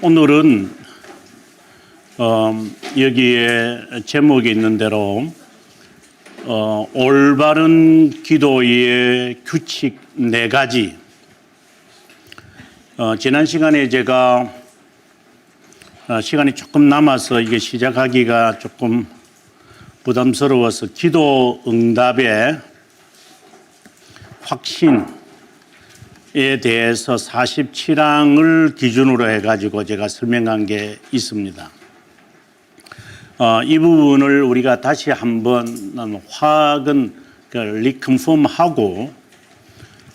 오늘은 여기에 제목이 있는 대로 올바른 기도의 규칙 4가지. 지난 시간에 제가 시간이 조금 남아서 이게 시작하기가 조금 부담스러워서 기도 응답의 확신에 대해서 47항을 기준으로 해가지고 제가 설명한 게 있습니다. 이 부분을 우리가 다시 한번 리컨펌하고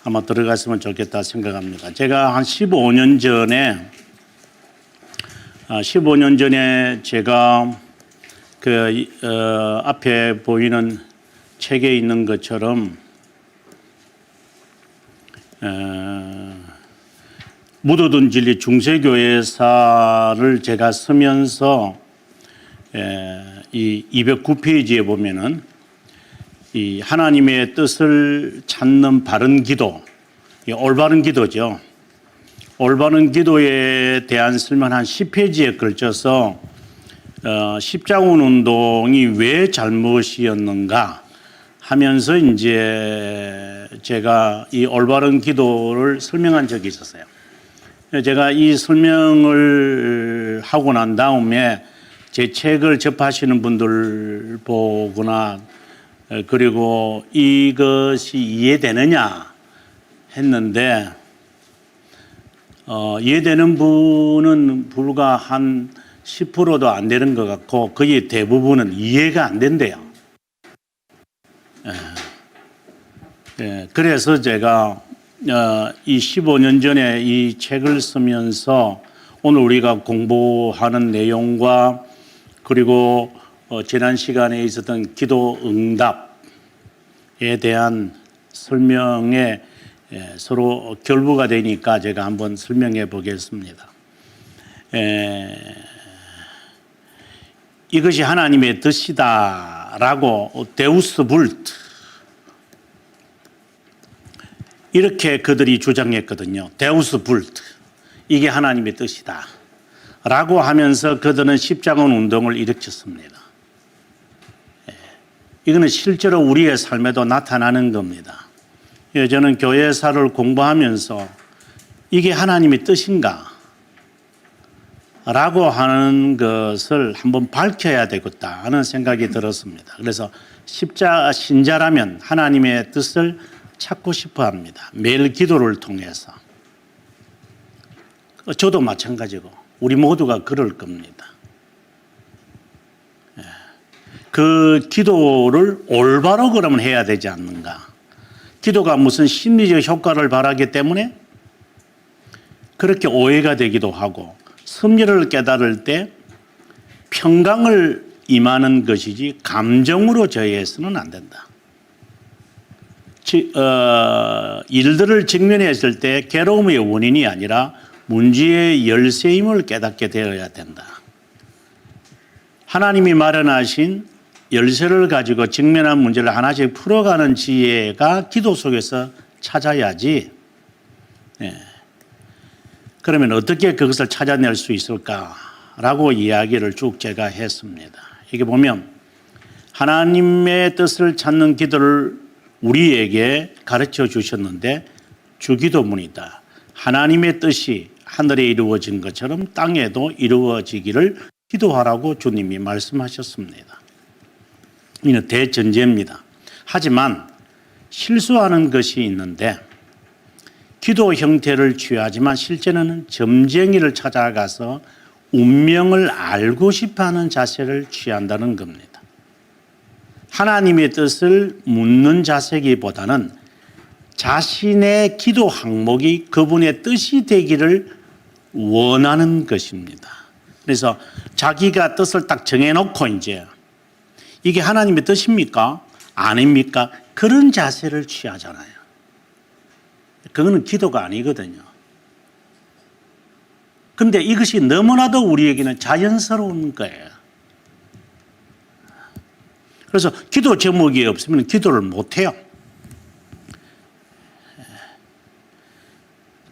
아마 들어갔으면 좋겠다 생각합니다. 제가 한 15년 전에 제가 앞에 보이는 책에 있는 것처럼 묻어둔 진리 중세교회사를 제가 쓰면서 이 209페이지에 보면은 이 하나님의 뜻을 찾는 바른 기도, 올바른 기도죠. 올바른 기도에 대한 설명 한 10페이지에 걸쳐서 십자군 운동이 왜 잘못이었는가 하면서 이제 제가 이 올바른 기도를 설명한 적이 있었어요. 제가 이 설명을 하고 난 다음에 제 책을 접하시는 분들 보거나 그리고 이것이 이해되느냐 했는데 이해되는 분은 불과 한 10%도 안 되는 것 같고 거의 대부분은 이해가 안 된대요. 그래서 제가 이 15년 전에 이 책을 쓰면서 오늘 우리가 공부하는 내용과 그리고 지난 시간에 있었던 기도 응답에 대한 설명에 서로 결부가 되니까 제가 한번 설명해 보겠습니다. 이것이 하나님의 뜻이다라고 데우스 불트 이렇게 그들이 주장했거든요. 데우스 불트 이게 하나님의 뜻이다 라고 하면서 그들은 십자군 운동을 일으켰습니다. 이거는 실제로 우리의 삶에도 나타나는 겁니다. 저는 교회사를 공부하면서 이게 하나님의 뜻인가 라고 하는 것을 한번 밝혀야 되겠다 하는 생각이 들었습니다. 그래서 신자라면 하나님의 뜻을 찾고 싶어 합니다. 매일 기도를 통해서. 저도 마찬가지고 우리 모두가 그럴 겁니다. 그 기도를 올바로 그러면 해야 되지 않는가. 기도가 무슨 심리적 효과를 바라기 때문에 그렇게 오해가 되기도 하고 섭리를 깨달을 때 평강을 임하는 것이지 감정으로 저해서는 안 된다. 일들을 직면했을 때 괴로움의 원인이 아니라 문제의 열쇠임을 깨닫게 되어야 된다. 하나님이 마련하신 열쇠를 가지고 직면한 문제를 하나씩 풀어가는 지혜가 기도 속에서 찾아야지. 그러면 어떻게 그것을 찾아낼 수 있을까라고 이야기를 쭉 제가 했습니다. 이게 보면 하나님의 뜻을 찾는 기도를 우리에게 가르쳐 주셨는데 주기도문이다. 하나님의 뜻이 하늘에 이루어진 것처럼 땅에도 이루어지기를 기도하라고 주님이 말씀하셨습니다. 이는 대전제입니다. 하지만 실수하는 것이 있는데 기도 형태를 취하지만 실제는 점쟁이를 찾아가서 운명을 알고 싶어하는 자세를 취한다는 겁니다. 하나님의 뜻을 묻는 자세기보다는 자신의 기도 항목이 그분의 뜻이 되기를 원하는 것입니다. 그래서 자기가 뜻을 딱 정해놓고 이제 이게 하나님의 뜻입니까? 아닙니까? 그런 자세를 취하잖아요. 그거는 기도가 아니거든요. 그런데 이것이 너무나도 우리에게는 자연스러운 거예요. 그래서 기도 제목이 없으면 기도를 못해요.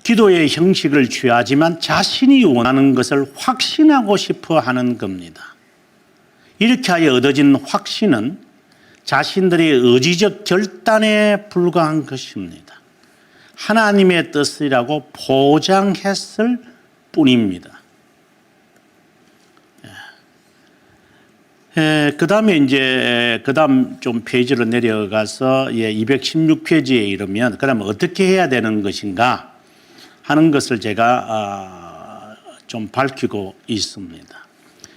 기도의 형식을 취하지만 자신이 원하는 것을 확신하고 싶어 하는 겁니다. 이렇게 하여 얻어진 확신은 자신들의 의지적 결단에 불과한 것입니다. 하나님의 뜻이라고 포장했을 뿐입니다. 그 다음에 이제, 그 다음 좀 페이지로 내려가서 216페이지에 이르면, 그 다음에 어떻게 해야 되는 것인가 하는 것을 제가 좀 밝히고 있습니다.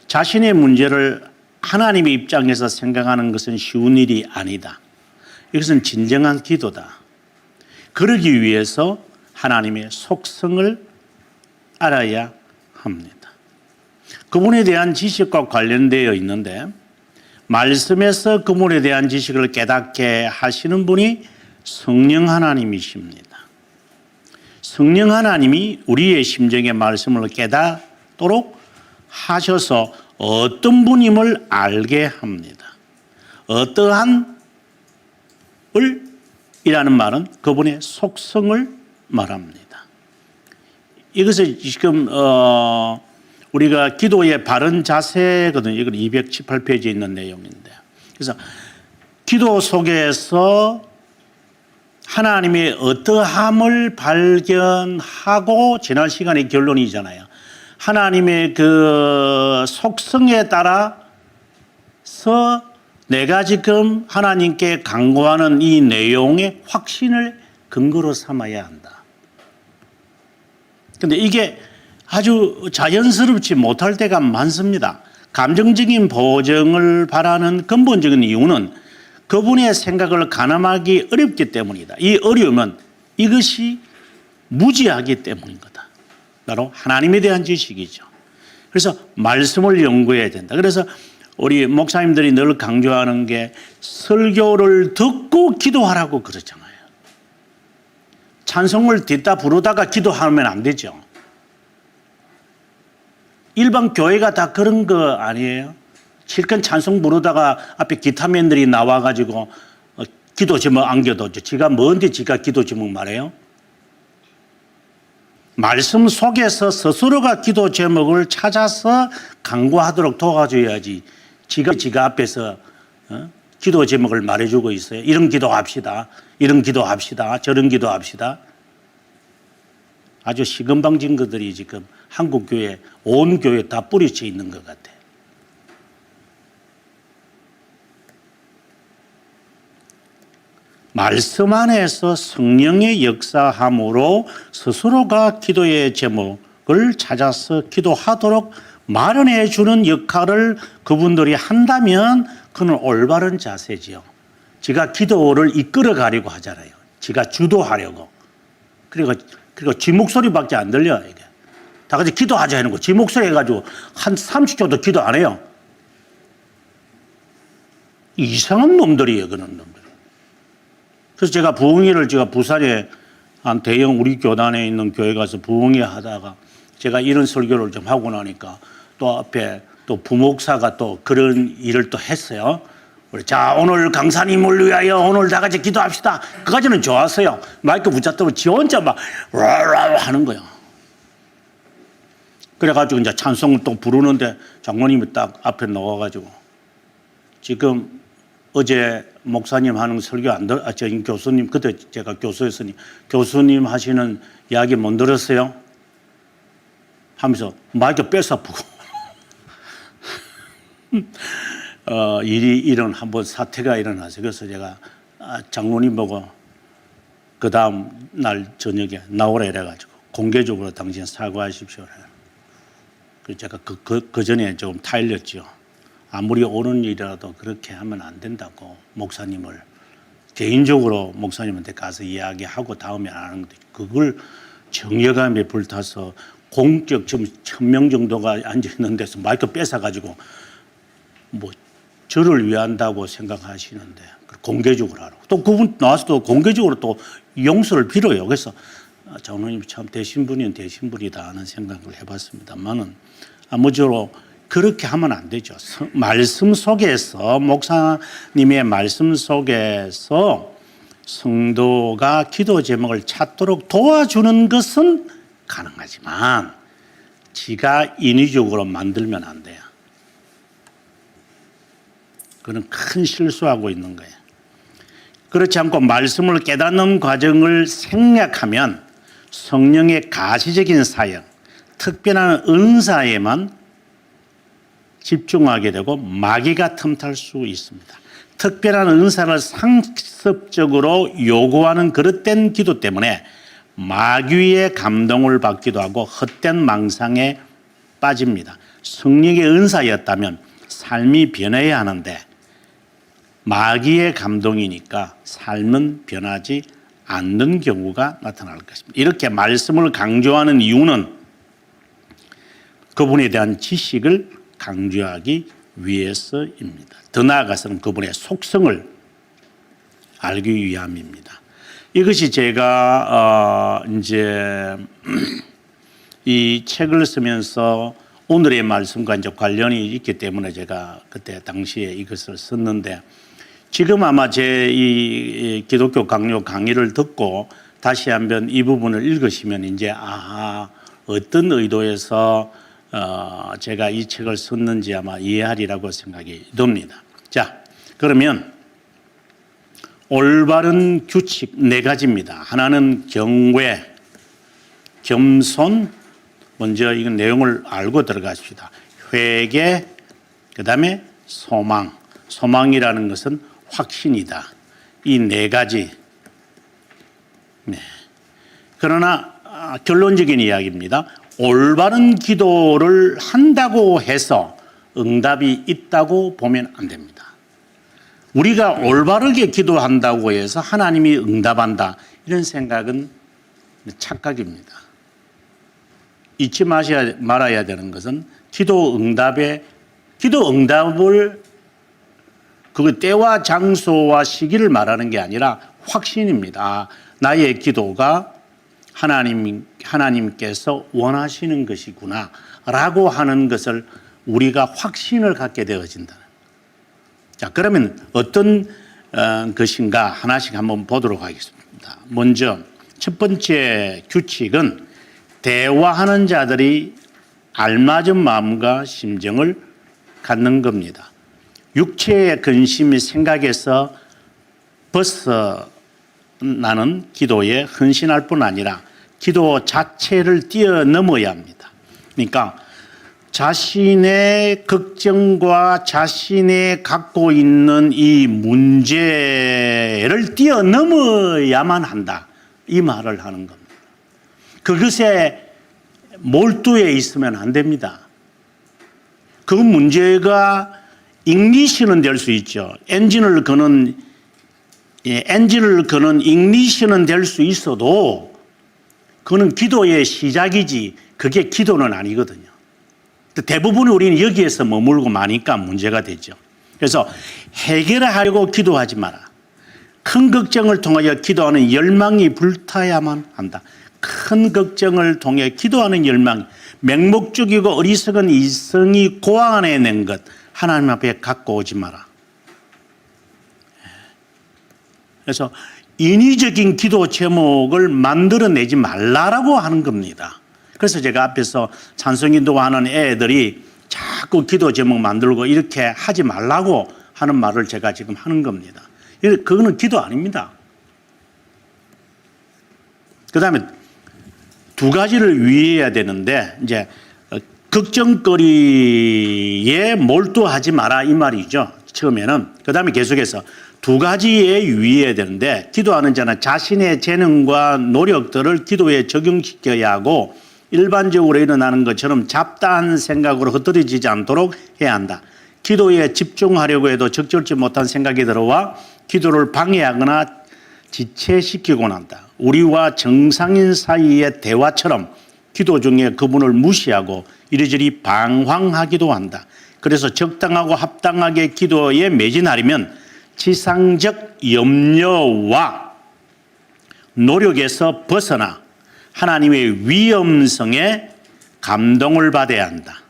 자신의 문제를 하나님의 입장에서 생각하는 것은 쉬운 일이 아니다. 이것은 진정한 기도다. 그러기 위해서 하나님의 속성을 알아야 합니다. 그분에 대한 지식과 관련되어 있는데 말씀에서 그분에 대한 지식을 깨닫게 하시는 분이 성령 하나님이십니다. 성령 하나님이 우리의 심정의 말씀을 깨닫도록 하셔서 어떤 분임을 알게 합니다. 어떠한 을 이라는 말은 그분의 속성을 말합니다. 이것을 지금 우리가 기도의 바른 자세거든요. 이건 218페이지에 있는 내용인데. 그래서 기도 속에서 하나님의 어떠함을 발견하고 지난 시간의 결론이잖아요. 하나님의 그 속성에 따라서 내가 지금 하나님께 간구하는 이 내용의 확신을 근거로 삼아야 한다. 그런데 이게 아주 자연스럽지 못할 때가 많습니다. 감정적인 보정을 바라는 근본적인 이유는 그분의 생각을 가늠하기 어렵기 때문이다. 이 어려움은 이것이 무지하기 때문인 거다. 바로 하나님에 대한 지식이죠. 그래서 말씀을 연구해야 된다. 그래서 우리 목사님들이 늘 강조하는 게 설교를 듣고 기도하라고 그러잖아요. 찬송을 듣다 부르다가 기도하면 안 되죠. 일반 교회가 다 그런 거 아니에요? 실컷 찬송 부르다가 앞에 기타맨들이 나와가지고 기도 제목 안겨도 지가 뭔데 지가 기도 제목 말해요? 말씀 속에서 스스로가 기도 제목을 찾아서 간구하도록 도와줘야지 지가 앞에서 기도 제목을 말해주고 있어요. 이런 기도합시다. 이런 기도합시다. 저런 기도합시다. 아주 시금방진 것들이 지금 한국 교회, 온 교회 다 뿌리쳐 있는 것 같아요. 말씀 안에서 성령의 역사함으로 스스로가 기도의 제목을 찾아서 기도하도록 마련해 주는 역할을 그분들이 한다면 그는 올바른 자세지요. 지가 기도를 이끌어 가려고 하잖아요. 지가 주도하려고. 그리고 지 목소리밖에 안 들려요. 이게. 다 같이 기도하자 하는 거. 지 목소리 해가지고 한 30초도 기도 안 해요. 이상한 놈들이에요. 그런 놈들. 그래서 제가 부흥회를 부산에 한 대형 우리 교단에 있는 교회 가서 부흥회 하다가 제가 이런 설교를 좀 하고 나니까 또 앞에 또 부목사가 또 그런 일을 또 했어요. 자, 오늘 강사님을 위하여 오늘 다 같이 기도합시다. 그까지는 좋았어요. 마이크 붙잡고 지 혼자 막 라라 하는 거예요. 그래가지고 이제 찬송을 또 부르는데 장로님이 딱 앞에 나와가지고 지금 어제 목사님 하는 설교 저 교수님, 그때 제가 교수였으니 교수님 하시는 이야기 못 들었어요? 하면서 마이크 뺏어보고 이런 한번 사태가 일어나서 그래서 제가 장로님 보고 그 다음 날 저녁에 나오라 이래가지고 공개적으로 당신 사과하십시오. 그래서 제가 그 전에 조금 타일렸죠. 아무리 옳은 일이라도 그렇게 하면 안 된다고 목사님을 개인적으로 목사님한테 가서 이야기하고 다음에 안 하는 건데 그걸 정여감에 불타서 공적 지금 1000명 정도가 앉아있는 데서 마이크 뺏어가지고 뭐 저를 위한다고 생각하시는데 공개적으로 하라고 또 그분 나와서 또 공개적으로 또 용서를 빌어요. 그래서 장로님이 참 되신 분이면 되신 분이다 하는 생각을 해봤습니다만은 아무쪼록 그렇게 하면 안 되죠. 말씀 속에서 목사님의 말씀 속에서 성도가 기도 제목을 찾도록 도와주는 것은 가능하지만 지가 인위적으로 만들면 안 돼요. 그건 큰 실수하고 있는 거예요. 그렇지 않고 말씀을 깨닫는 과정을 생략하면 성령의 가시적인 사역, 특별한 은사에만 집중하게 되고 마귀가 틈탈 수 있습니다. 특별한 은사를 상습적으로 요구하는 그릇된 기도 때문에 마귀의 감동을 받기도 하고 헛된 망상에 빠집니다. 성령의 은사였다면 삶이 변해야 하는데 마귀의 감동이니까 삶은 변하지 않는 경우가 나타날 것입니다. 이렇게 말씀을 강조하는 이유는 그분에 대한 지식을 강조하기 위해서입니다. 더 나아가서는 그분의 속성을 알기 위함입니다. 이것이 제가 이제 이 책을 쓰면서 오늘의 말씀과 이제 관련이 있기 때문에 제가 그때 당시에 이것을 썼는데 지금 아마 제 이 기독교 강요 강의를 듣고 다시 한번 이 부분을 읽으시면 이제 어떤 의도에서 제가 이 책을 썼는지 아마 이해하리라고 생각이 듭니다. 자, 그러면 올바른 규칙 4가지입니다. 하나는 경외, 겸손, 먼저 이건 내용을 알고 들어가십시다. 회개, 그 다음에 소망. 소망이라는 것은 확신이다. 이 4가지. 네. 그러나 결론적인 이야기입니다. 올바른 기도를 한다고 해서 응답이 있다고 보면 안 됩니다. 우리가 올바르게 기도한다고 해서 하나님이 응답한다. 이런 생각은 착각입니다. 잊지 말아야 되는 것은 기도 응답을 그 때와 장소와 시기를 말하는 게 아니라 확신입니다. 나의 기도가 하나님께서 원하시는 것이구나 라고 하는 것을 우리가 확신을 갖게 되어진다. 자, 그러면 어떤 것인가 하나씩 한번 보도록 하겠습니다. 먼저 첫 번째 규칙은 대화하는 자들이 알맞은 마음과 심정을 갖는 겁니다. 육체의 근심이 생각에서 벗어나는 기도에 헌신할 뿐 아니라 기도 자체를 뛰어넘어야 합니다. 그러니까 자신의 걱정과 자신의 갖고 있는 이 문제를 뛰어넘어야만 한다. 이 말을 하는 겁니다. 그것에 몰두해 있으면 안 됩니다. 그 문제가 ignition은 될 수 있죠. 엔진을 거는 ignition은 될 수 있어도 그거는 기도의 시작이지 그게 기도는 아니거든요. 대부분 우리는 여기에서 머물고 마니까 문제가 되죠. 그래서 해결하려고 기도하지 마라. 큰 걱정을 통하여 기도하는 열망이 불타야만 한다. 큰 걱정을 통해 기도하는 열망, 맹목적이고 어리석은 이성이 고안해낸 것 하나님 앞에 갖고 오지 마라. 그래서 인위적인 기도 제목을 만들어내지 말라라고 하는 겁니다. 그래서 제가 앞에서 찬송인도하는 애들이 자꾸 기도 제목 만들고 이렇게 하지 말라고 하는 말을 제가 지금 하는 겁니다. 그거는 기도 아닙니다. 그 다음에 2가지를 유의해야 되는데 이제 걱정거리에 몰두하지 마라 이 말이죠. 처음에는. 그 다음에 계속해서 2가지에 유의해야 되는데 기도하는 자는 자신의 재능과 노력들을 기도에 적용시켜야 하고 일반적으로 일어나는 것처럼 잡다한 생각으로 흩어지지 않도록 해야 한다. 기도에 집중하려고 해도 적절치 못한 생각이 들어와 기도를 방해하거나 지체시키곤 한다. 우리와 정상인 사이의 대화처럼 기도 중에 그분을 무시하고 이리저리 방황하기도 한다. 그래서 적당하고 합당하게 기도에 매진하려면 지상적 염려와 노력에서 벗어나 하나님의 위엄성에 감동을 받아야 한다.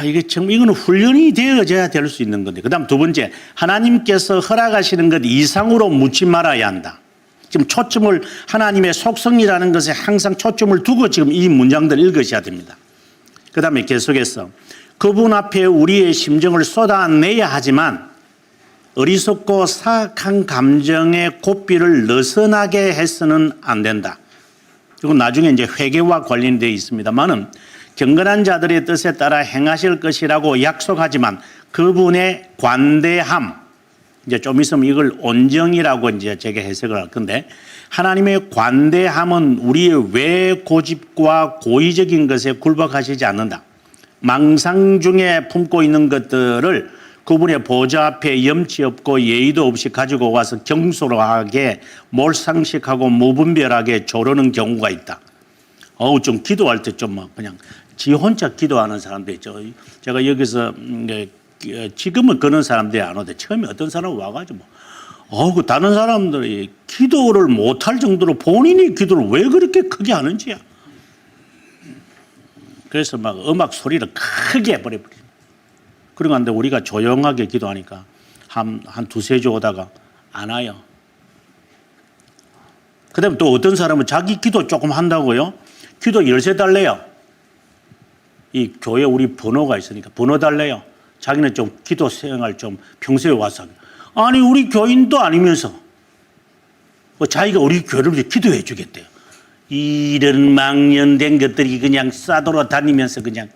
이게 참 이거는 훈련이 되어져야 될 수 있는 건데. 그다음 두 번째, 하나님께서 허락하시는 것 이상으로 묻지 말아야 한다. 지금 초점을 하나님의 속성이라는 것에 항상 초점을 두고 지금 이 문장들을 읽으셔야 됩니다. 그다음에 계속해서 그분 앞에 우리의 심정을 쏟아내야 하지만 어리석고 사악한 감정의 고삐를 느슨하게 해서는 안 된다. 이건 나중에 이제 회개와 관련되어 있습니다만은 경건한 자들의 뜻에 따라 행하실 것이라고 약속하지만 그분의 관대함, 이제 좀 있으면 이걸 온정이라고 이제 제가 해석을 할 건데, 하나님의 관대함은 우리의 외고집과 고의적인 것에 굴복하시지 않는다. 망상 중에 품고 있는 것들을 그분의 보좌 앞에 염치 없고 예의도 없이 가지고 와서 경솔하게 몰상식하고 무분별하게 조르는 경우가 있다. 좀 기도할 때 좀 막 그냥 지 혼자 기도하는 사람도 있죠. 제가 여기서 지금은 그런 사람들이 안 오는데 처음에 어떤 사람 와가지고 그 다른 사람들이 기도를 못할 정도로 본인이 기도를 왜 그렇게 크게 하는지야. 그래서 막 음악 소리를 크게 해버려버려. 그러고 근데 우리가 조용하게 기도하니까 한 두세 주 오다가 안 와요. 그 다음에 또 어떤 사람은 자기 기도 조금 한다고요. 기도 열쇠 달래요. 이 교회 우리 번호가 있으니까 번호 달래요. 자기는 좀 기도 생활 좀 평소에 와서. 아니 우리 교인도 아니면서 자기가 우리 교회를 기도해 주겠대요. 이런 망연된 것들이 그냥 싸돌아 다니면서 그냥.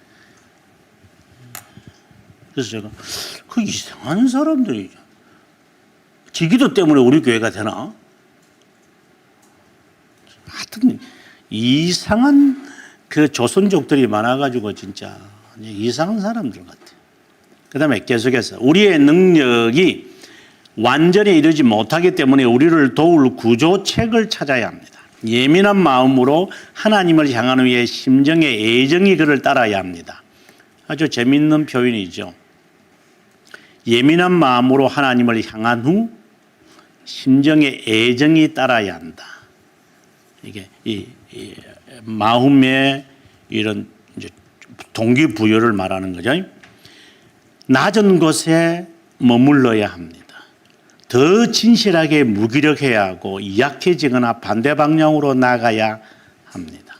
그래서 제가 그 이상한 사람들이 지기도 때문에 우리 교회가 되나? 하여튼 이상한 그 조선족들이 많아가지고 진짜 이상한 사람들 같아요. 그 다음에 계속해서 우리의 능력이 완전히 이르지 못하기 때문에 우리를 도울 구조책을 찾아야 합니다. 예민한 마음으로 하나님을 향하는 위에 심정의 애정이 그를 따라야 합니다. 아주 재미있는 표현이죠. 예민한 마음으로 하나님을 향한 후 심정의 애정이 따라야 한다. 이게 이 마음의 이런 이제 동기부여를 말하는 거죠. 낮은 곳에 머물러야 합니다. 더 진실하게 무기력해야 하고 약해지거나 반대 방향으로 나가야 합니다.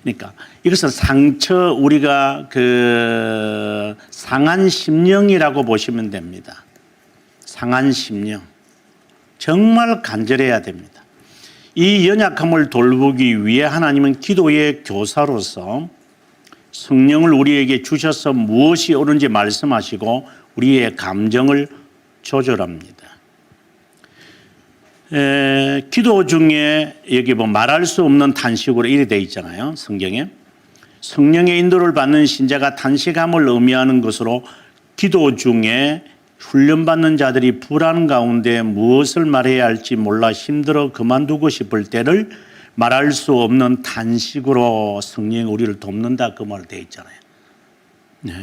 그러니까 이것은 우리가 그 상한 심령이라고 보시면 됩니다. 상한 심령. 정말 간절해야 됩니다. 이 연약함을 돌보기 위해 하나님은 기도의 교사로서 성령을 우리에게 주셔서 무엇이 옳은지 말씀하시고 우리의 감정을 조절합니다. 기도 중에 여기 말할 수 없는 탄식으로 이렇게 되어 있잖아요. 성경에. 성령의 인도를 받는 신자가 탄식함을 의미하는 것으로 기도 중에 훈련받는 자들이 불안 가운데 무엇을 말해야 할지 몰라 힘들어 그만두고 싶을 때를 말할 수 없는 탄식으로 성령이 우리를 돕는다, 그 말로 되어 있잖아요. 네.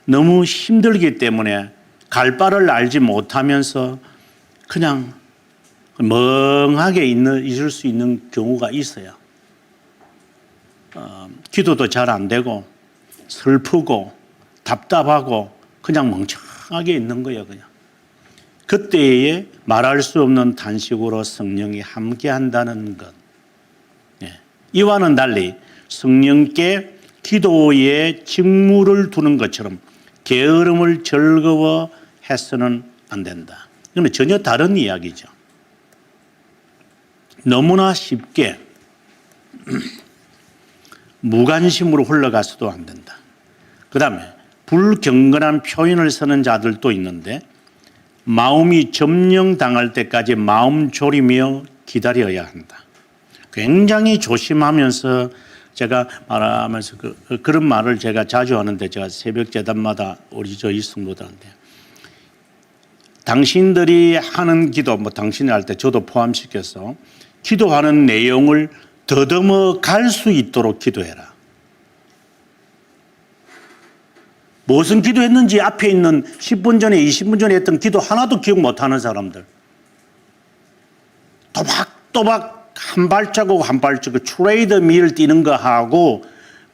너무 힘들기 때문에 갈 바를 알지 못하면서 그냥 멍하게 있을 수 있는 경우가 있어요. 기도도 잘 안 되고 슬프고 답답하고 그냥 멍청하게 있는 거예요. 그냥. 그때에 말할 수 없는 탄식으로 성령이 함께한다는 것. 이와는 달리 성령께 기도에 직무를 두는 것처럼 게으름을 즐거워해서는 안 된다. 이건 전혀 다른 이야기죠. 너무나 쉽게 무관심으로 흘러가서도 안 된다. 그 다음에 불경건한 표현을 쓰는 자들도 있는데 마음이 점령당할 때까지 마음 졸이며 기다려야 한다. 굉장히 조심하면서 제가 말하면서 그런 말을 제가 자주 하는데, 제가 새벽 재단마다 우리 저희 성도들한테 당신들이 하는 기도, 당신이 할 때 저도 포함시켜서 기도하는 내용을 더듬어 갈 수 있도록 기도해라. 무슨 기도했는지 앞에 있는 10분 전에 20분 전에 했던 기도 하나도 기억 못하는 사람들, 또박또박 한 발자국 한 발자국 트레이드밀 뛰는 거하고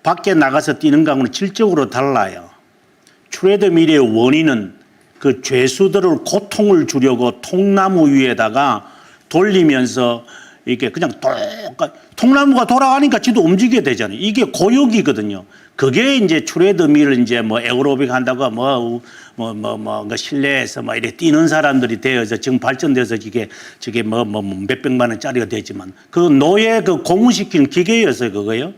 밖에 나가서 뛰는 거하고는 질적으로 달라요. 트레이드밀의 원인은 그 죄수들을 고통을 주려고 통나무 위에다가 돌리면서 이게 그냥 통나무가 돌아가니까 지도 움직여야 되잖아요. 이게 고역이거든요. 그게 이제 트레드밀을 이제 뭐 에어로빅 한다고 그 실내에서 뭐 이렇게 뛰는 사람들이 되어서 지금 발전돼서 저게 뭐 몇백만 원짜리가 되지만 그 노예 그 고문시키는 기계였어요. 그거요.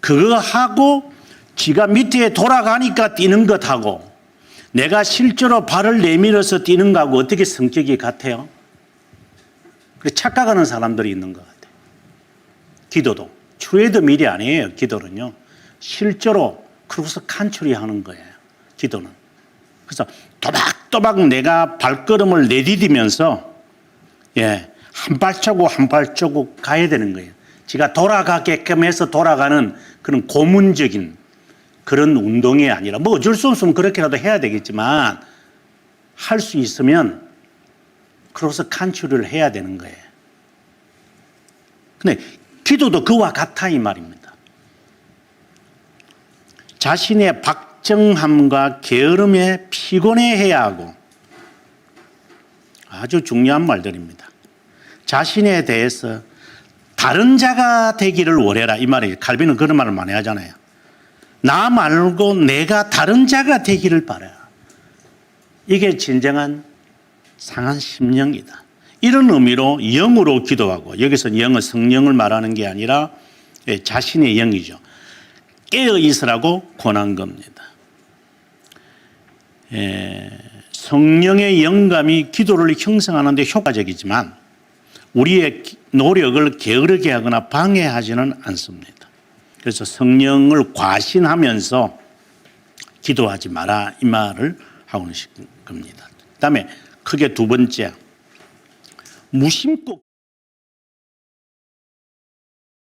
그거 하고 지가 밑에 돌아가니까 뛰는 것하고 내가 실제로 발을 내밀어서 뛰는 거하고 어떻게 성격이 같아요? 착각하는 사람들이 있는 것 같아요. 기도도 트레드밀이 아니에요. 기도는요. 실제로 크로스 칸츄리 하는 거예요. 기도는. 그래서 또박또박 내가 발걸음을 내디디면서 한 발자국 한 발자국 가야 되는 거예요. 지가 돌아가게끔 해서 돌아가는 그런 고문적인 그런 운동이 아니라 뭐 어쩔 수 없으면 그렇게라도 해야 되겠지만 할 수 있으면 크로스 칸츄리를 해야 되는 거예요. 근데 기도도 그와 같아 이 말입니다. 자신의 박정함과 게으름에 피곤해해야 하고 아주 중요한 말들입니다. 자신에 대해서 다른 자가 되기를 원해라 이 말이에요. 칼빈은 그런 말을 많이 하잖아요. 나 말고 내가 다른 자가 되기를 바라. 이게 진정한 상한 심령이다. 이런 의미로 영으로 기도하고 여기서 영은 성령을 말하는 게 아니라 자신의 영이죠. 깨어 있으라고 권한 겁니다. 성령의 영감이 기도를 형성하는 데 효과적이지만 우리의 노력을 게으르게 하거나 방해하지는 않습니다. 그래서 성령을 과신하면서 기도하지 마라 이 말을 하고는 싶은 겁니다. 그다음에 크게 두 번째 무심코